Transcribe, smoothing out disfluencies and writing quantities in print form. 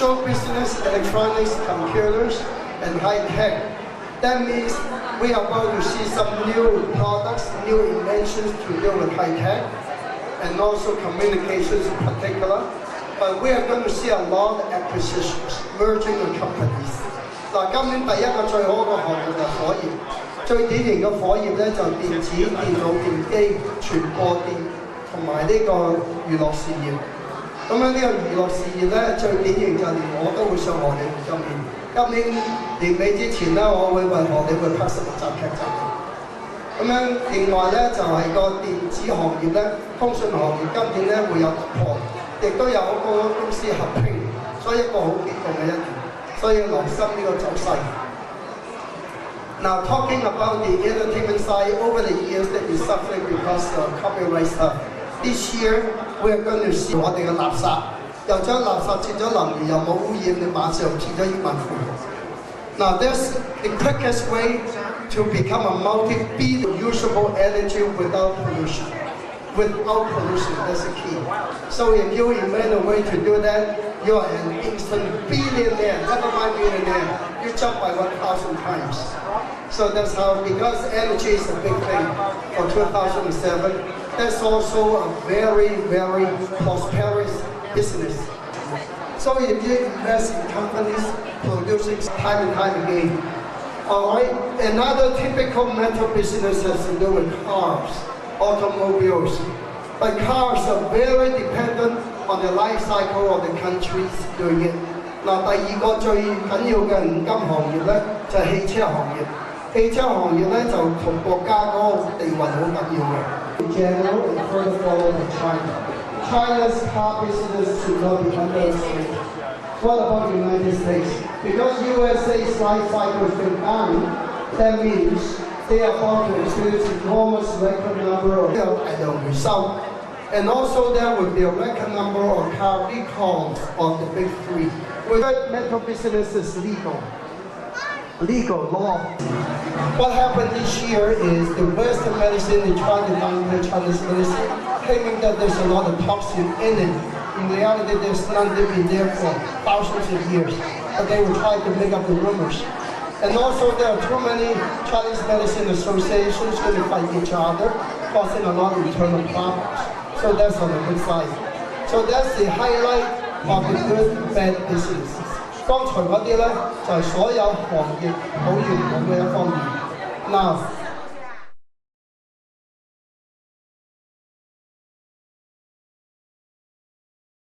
Digital business, electronics, computers, and high tech. That means we are going to see some new products, new inventions to do with high tech, and also communications in particular. But we are going to see a lot of acquisitions, merging of companies. 嗱，今年第一個最好嘅行業就係火業，最典型嘅火業咧就電子、電腦、電機、傳播電同埋呢個娛樂事業。咁樣呢個娛樂事業咧最典型就連我都會上荷里活今年。今年年尾之前咧，我會為荷里活拍10集劇集。咁樣另外咧就係個電子行業咧，通訊行業今年咧會有突破，亦都有好多公司合併，所以一個好激動嘅一年。所以留心呢個走勢。Now talking about the entertainment side, over the years that we suffered because of copyright stuff. This year we are going to see 我哋嘅垃圾，又將垃圾轉咗能源，又冇污染，你馬上變咗億萬富豪。Now that's the quickest way to become a multi-billion usable energy without pollution. Without pollution, that's the key. So if you invent a way to do that, you are an instant billionaire, never mind millionaire. You jump by 1,000 times. So that's how, because energy is a big thing for 2007, that's also a very, very prosperous business. So if you invest in companies producing time and time again, all right, another typical metal business has to do with cars. Automobiles. But cars are very dependent on the life cycle of the countries doing it. 嗱，第二個最緊要嘅黃金行業咧，就係汽車行業。汽車行業咧就同國家嗰個地運好緊要嘅。In general, and further follow to China. China's car business should not be underestimated. What about the United States? Because USA's life cycle has been down, that means they are about to experience enormous record number of results. And also there will be a record number of car recalls of the big three. Whether mental business is legal law. What happened this year is the Western medicine is trying to downplay Chinese medicine, claiming that there's a lot of toxin in it. In reality, there's none. They've been there for thousands of years, but they will try to make up the rumors. And also there are too many Chinese medicine associations going to fight each other, causing a lot of internal problems. So that's on the good side. So that's the highlight of the good and bad businesses. 剛才嗰啲咧就係所有行業好唔同嘅一方面。Now